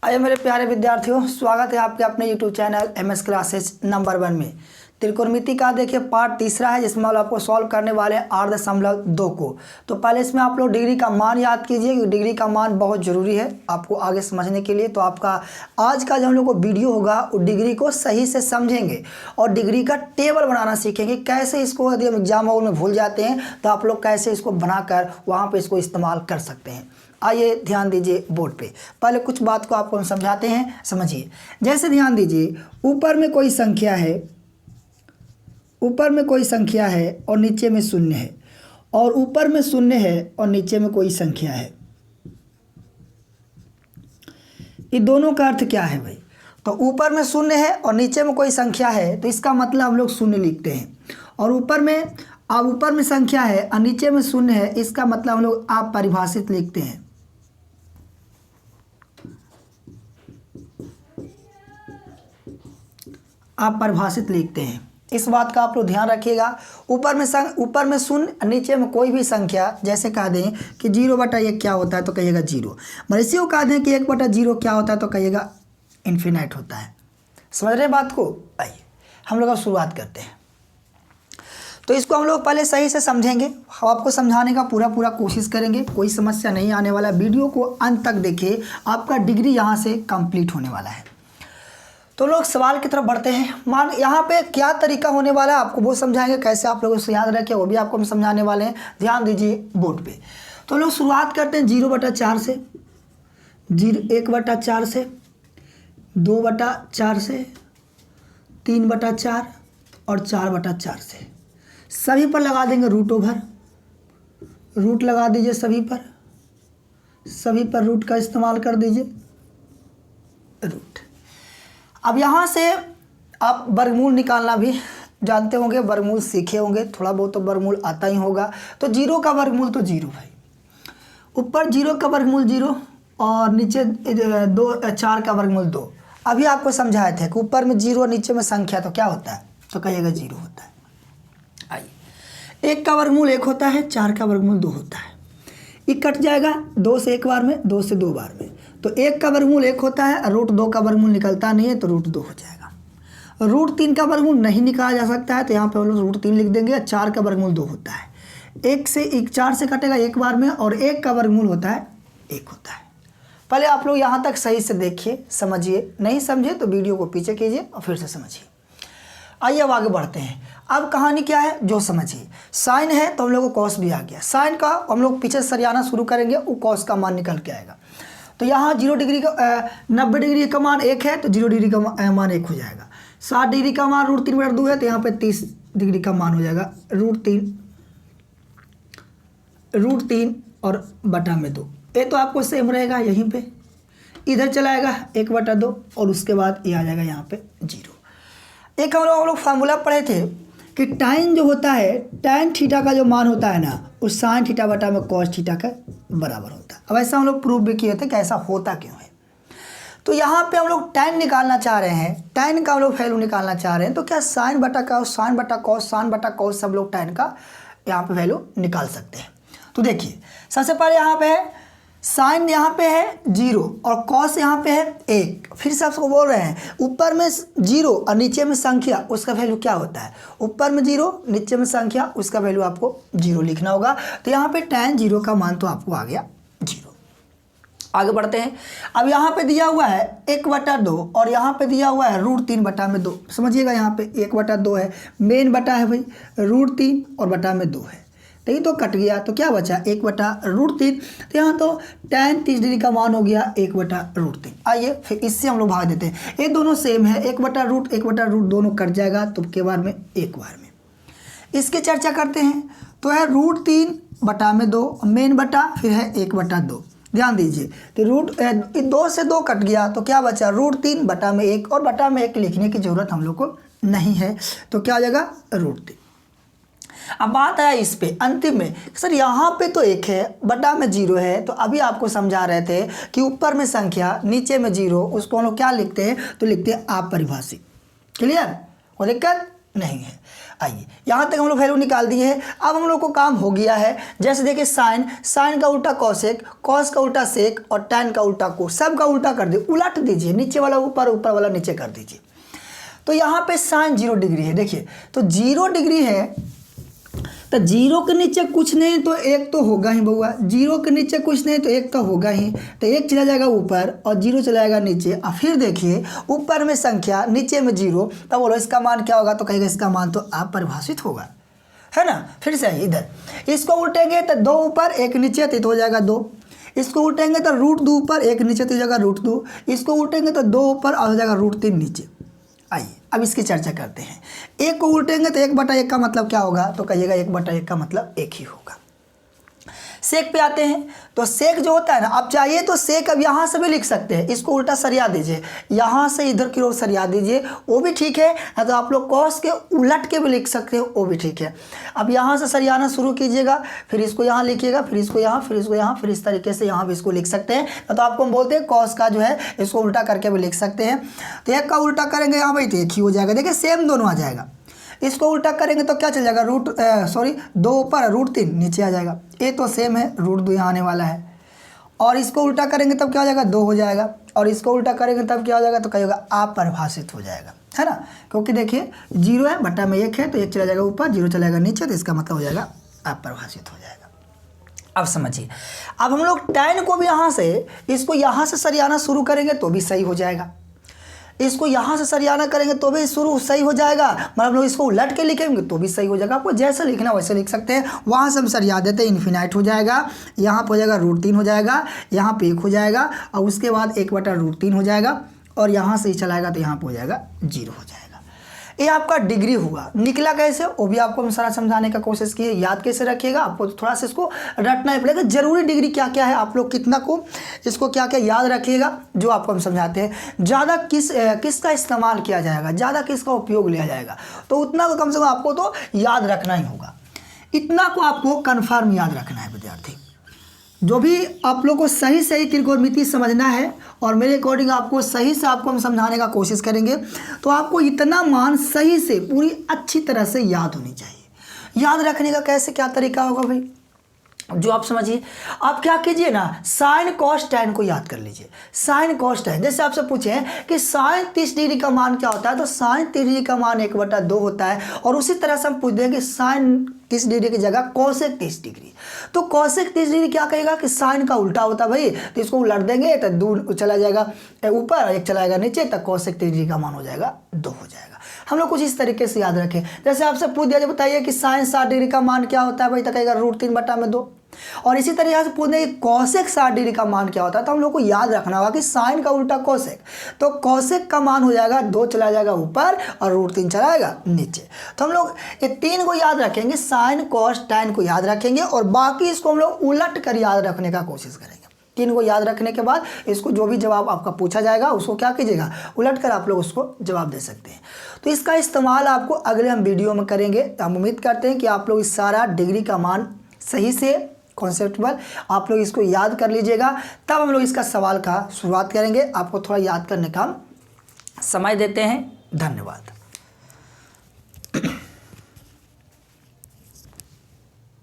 आइए मेरे प्यारे विद्यार्थियों, स्वागत है आपके अपने YouTube channel MS classes number 1 में। त्रिकोणमिति का देखिए पार्ट तीसरा है, जिसमें हम आपको सॉल्व करने वाले हैं 8.2 को। तो पहले इसमें आप लोग डिग्री का मान याद कीजिए, क्योंकि डिग्री का मान बहुत ज़रूरी है आपको आगे समझने के लिए। तो आपका आज का जो हम लोग को वीडियो होगा वो डिग्री को सही से समझेंगे और डिग्री का टेबल बनाना सीखेंगे। कैसे इसको यदि हम एग्जाम हॉल में भूल जाते हैं तो आप लोग कैसे इसको बनाकर वहाँ पर इसको इस्तेमाल कर सकते हैं। आइए ध्यान दीजिए बोर्ड पे। पहले कुछ बात को आपको हम समझाते हैं, समझिए। जैसे ध्यान दीजिए, ऊपर में कोई संख्या है, ऊपर में कोई संख्या है और नीचे में शून्य है, और ऊपर में शून्य है और नीचे में कोई संख्या है। ये दोनों का अर्थ क्या है भाई? तो ऊपर में शून्य है और नीचे में कोई संख्या है, तो इसका मतलब हम लोग शून्य लिखते हैं। और ऊपर में संख्या है और नीचे में शून्य है, इसका मतलब हम लोग आप परिभाषित लिखते हैं। आप परिभाषित लिखते हैं। इस बात का आप लोग ध्यान रखिएगा। ऊपर में शून्य, नीचे में कोई भी संख्या। जैसे कह दें कि 0/1 क्या होता है तो कहिएगा 0। इसी को कह दें कि 1/0 क्या होता है तो कहिएगा इन्फिनाइट होता है। समझ रहे बात को? आइए हम लोग अब शुरुआत करते हैं। तो इसको हम लोग पहले सही से समझेंगे, हम आपको समझाने का पूरा कोशिश करेंगे। कोई समस्या नहीं आने वाला। वीडियो को अंत तक देखिए, आपका डिग्री यहाँ से कंप्लीट होने वाला है। तो लोग सवाल की तरफ बढ़ते हैं। मान यहाँ पे क्या तरीका होने वाला है आपको वो समझाएंगे, कैसे आप लोग उसे याद रखें वो भी आपको हम समझाने वाले हैं। ध्यान दीजिए बोर्ड पे। तो लोग शुरुआत करते हैं 0/4 से, 1/4 से, 2/4 से, 3/4 और 4/4 से। सभी पर लगा देंगे √, रूट लगा दीजिए सभी पर रूट का इस्तेमाल कर दीजिए, रूट। अब यहाँ से आप वर्गमूल निकालना भी जानते होंगे, वर्गमूल सीखे होंगे, थोड़ा बहुत तो वर्गमूल आता ही होगा। तो 0 का वर्गमूल तो 0 भाई, ऊपर 0 का वर्गमूल 0 और नीचे 4 का वर्गमूल 2। अभी आपको समझाए थे कि ऊपर में 0 नीचे में संख्या तो क्या होता है, तो कहिएगा 0 होता है। आइए, 1 का वर्गमूल 1 होता है, 4 का वर्गमूल 2 होता है। ये कट जाएगा 2 से 1 बार में, 2 से 2 बार में। तो 1 का वर्गमूल 1 होता है, √2 का वर्गमूल निकलता नहीं है तो √2 हो जाएगा। √3 का वर्गमूल नहीं निकाला जा सकता है, तो यहाँ पे हम लोग √3 लिख देंगे। 4 का वर्गमूल 2 होता है। 4 से कटेगा 1 बार में, और 1 का वर्गमूल होता है 1 होता है। पहले आप लोग यहाँ तक सही से देखिए, समझिए। नहीं समझे तो वीडियो को पीछे कीजिए और फिर से समझिए। आइए अब आगे बढ़ते हैं। अब कहानी क्या है जो समझिए। साइन है तो हम लोग को कॉस भी आ गया। साइन का हम लोग पीछे सरियाना शुरू करेंगे, वो कॉस का मान निकल के आएगा। तो यहाँ 0 डिग्री का 90 डिग्री का मान 1 है, तो 0 डिग्री का मान 1 हो जाएगा। 60 डिग्री का मान √3/2 है, तो यहाँ पे 30 डिग्री का मान हो जाएगा √3 और बटा में 2। ये तो आपको सेम रहेगा, यहीं पे इधर चलाएगा 1/2 और उसके बाद ये आ जाएगा यहाँ पे 0। एक हम लोग फार्मूला पढ़े थे कि टाइन जो होता है, टाइन थीटा का जो मान होता है ना, उस साइन थीटा बटा में कॉस थीटा का बराबर होता है। अब ऐसा हम लोग प्रूव भी किए थे कि ऐसा होता क्यों है। तो यहाँ पे हम लोग टाइन निकालना चाह रहे हैं, टाइन का हम लोग वैल्यू निकालना चाह रहे हैं। तो क्या साइन बटा कॉस, साइन बटा कॉस, साइन बटा कॉस, सब लोग टाइन का यहाँ पे वैल्यू निकाल सकते हैं। तो देखिए सबसे पहले यहाँ पे है साइन, यहाँ पे है 0 और कॉस यहाँ पे है 1। फिर से आपको बोल रहे हैं ऊपर में 0 और नीचे में संख्या, उसका वैल्यू क्या होता है? ऊपर में 0 नीचे में संख्या, उसका वैल्यू आपको 0 लिखना होगा। तो यहाँ पे tan 0 का मान तो आपको आ गया 0। आगे बढ़ते हैं। अब यहाँ पे दिया हुआ है 1/2 और यहाँ पे दिया हुआ है √3/2। समझिएगा यहाँ पे 1/2 है, मेन बटा है भाई √3 और बटा में 2 है। तो ये तो कट गया, तो क्या बचा 1/√3। तो यहाँ तो tan 30 डिग्री का मान हो गया 1/√3। आइए फिर इससे हम लोग भाग देते हैं। ये दोनों सेम है, 1/√1/√, दोनों कट जाएगा तो के बार में 1 बार में। इसकी चर्चा करते हैं। तो है √3/2, मेन बटा फिर है 1/2। ध्यान दीजिए तो 2 से 2 कट गया, तो क्या बचा √3/1, और बटा में 1 लिखने की ज़रूरत हम लोग को नहीं है, तो क्या आ जाएगा √3। अब बात आया इस पे अंतिम में, सर यहाँ पे तो 1 है, बटा में 0 है। तो अभी आपको समझा रहे थे कि ऊपर में संख्या नीचे में 0, उसको हम लोग क्या लिखते हैं? तो लिखते हैं अपरिभाषित। क्लियर? कोई दिक्कत नहीं है। आइए यहाँ तक हम लोग वैल्यू निकाल दिए हैं। अब हम लोग को काम हो गया है। जैसे देखिए साइन का उल्टा कॉसेक, कॉस का उल्टा सेक और टैन का उल्टा कोस, सब का उल्टा कर दीजिए, उलट दीजिए, नीचे वाला ऊपर, ऊपर वाला नीचे कर दीजिए। तो यहाँ पे साइन 0 डिग्री है, देखिए तो 0 डिग्री है, तो 0 के नीचे कुछ नहीं तो 1 तो होगा ही बउआ, 0 के नीचे कुछ नहीं तो 1 तो होगा ही, तो 1 चला जाएगा ऊपर और 0 चला जाएगा नीचे। और फिर देखिए ऊपर में संख्या नीचे में 0, तब बोलो इसका मान क्या होगा, तो कहेगा इसका मान तो अपरिभाषित होगा, है ना। फिर से इधर इसको उल्टेंगे तो 2 ऊपर 1 नीचे तो हो जाएगा 2, इसको उल्टेंगे तो √2 ऊपर 1 नीचे तो हो जाएगा √2, इसको उल्टेंगे तो 2 ऊपर और हो जाएगा √3 नीचे। आइए अब इसकी चर्चा करते हैं। 1 को उल्टेंगे तो 1/1 का मतलब क्या होगा, तो कहिएगा 1/1 का मतलब 1 ही होगा। सेक पे आते हैं, तो सेक जो होता है ना, आप चाहिए तो सेक अब यहाँ से भी लिख सकते हैं, इसको उल्टा सरिया दीजिए, यहाँ से इधर की ओर सरिया दीजिए, वो भी ठीक है। या तो आप लोग कॉस के उलट के भी लिख सकते हो, वो भी ठीक है। अब यहाँ से सरियाना शुरू कीजिएगा, फिर इसको यहाँ लिखिएगा, फिर इसको यहाँ, फिर इसको यहाँ, फिर इस तरीके से यहाँ भी इसको लिख सकते हैं। तो आपको हम बोलते हैं कॉस का जो है इसको उल्टा करके भी लिख सकते हैं। तो 1 का उल्टा करेंगे यहाँ भाई तो 1 ही हो जाएगा, देखिए सेम दोनों आ जाएगा। इसको उल्टा करेंगे तो क्या चल जाएगा, 2 ऊपर √3 नीचे आ जाएगा, ये तो सेम है, √2 यहाँ आने वाला है। और इसको उल्टा करेंगे तब क्या हो जाएगा, 2 हो जाएगा, और इसको उल्टा करेंगे तब क्या हो जाएगा, तो कहिएगा अपरिभाषित हो जाएगा, है ना। क्योंकि देखिए 0 है बटा में 1 है, तो 1 चला जाएगा ऊपर, 0 चला जाएगा नीचे, तो इसका मतलब हो जाएगा अपरिभाषित हो जाएगा। अब समझिए, अब हम लोग टैन को भी यहाँ से, इसको यहाँ से सरियाना शुरू करेंगे तो भी सही हो जाएगा, इसको यहाँ से सरियाना करेंगे तो भी शुरू सही हो जाएगा, मतलब हम लोग इसको उलट के लिखेंगे तो भी सही हो जाएगा। आपको जैसे लिखना वैसे लिख सकते हैं। वहाँ से हम सरिया देते हैं, इन्फिनाइट हो जाएगा, यहाँ पर हो जाएगा √3 हो जाएगा, यहाँ पे 1 हो जाएगा, और उसके बाद 1/√3 हो जाएगा, और यहाँ से ही चलाएगा तो यहाँ पर हो जाएगा 0 हो जाएगा। ये आपका डिग्री हुआ। निकला कैसे, वो भी आपको हम सारा समझाने का कोशिश की है। याद कैसे रखिएगा, आपको थोड़ा सा इसको रटना ही पड़ेगा। जरूरी डिग्री क्या क्या है, आप लोग कितना को इसको क्या क्या याद रखिएगा, जो आपको हम समझाते हैं। ज़्यादा किसका इस्तेमाल किया जाएगा, ज़्यादा किसका उपयोग लिया जाएगा, तो उतना को कम से कम आपको तो याद रखना ही होगा। इतना को आपको कन्फर्म याद रखना है विद्यार्थी। जो भी आप लोग को सही सही त्रिकोणमिति समझना है, और मेरे अकॉर्डिंग आपको सही से आपको हम समझाने का कोशिश करेंगे, तो आपको इतना मान सही से पूरी अच्छी तरह से याद होनी चाहिए। याद रखने का कैसे क्या तरीका होगा भाई, जो आप समझिए। आप क्या कीजिए ना, साइन कॉस टैन को याद कर लीजिए। साइन कॉस टैन, जैसे आपसे पूछे कि साइन 30 डिग्री का मान क्या होता है, तो साइन 30 डिग्री का मान 1/2 होता है। और उसी तरह से हम पूछ देंगे साइन 30 डिग्री की जगह कॉसेक 30 डिग्री, तो कॉसेक 30 डिग्री क्या कहेगा कि साइन का उल्टा होता है भाई, तो इसको उलट देंगे तो 2 चला जाएगा ऊपर, 1 चला जाएगा नीचे, तक कॉसेक 30 डिग्री का मान हो जाएगा 2 हो जाएगा। हम लोग कुछ इस तरीके से याद रखें। जैसे आपसे पूछ दिया, बताइए कि साइन 60 डिग्री का मान क्या होता है भाई, तो कहेगा √3/2। और इसी तरीके से पूछ देंगे कॉसेक 60 डिग्री का मान क्या होता है, तो हम लोग को याद रखना होगा कि साइन का उल्टा कॉसेक, तो कॉसेक का मान हो जाएगा 2 चला जाएगा ऊपर और √3 चला जाएगा नीचे। तो हम लोग ये 3 को याद रखेंगे, साइन कॉस टैन को याद रखेंगे, और बाकी इसको हम लोग उलट कर याद रखने का कोशिश करेंगे। 3 को याद रखने के बाद इसको जो भी जवाब आपका पूछा जाएगा उसको क्या कीजिएगा, उलट कर आप लोग उसको जवाब दे सकते हैं। तो इसका इस्तेमाल आपको अगले हम वीडियो में करेंगे। हम उम्मीद करते हैं कि आप लोग इस सारा डिग्री का मान सही से कॉन्सेप्टबल आप लोग इसको याद कर लीजिएगा। तब हम लोग इसका सवाल का शुरुआत करेंगे। आपको थोड़ा याद करने का समय देते हैं। धन्यवाद।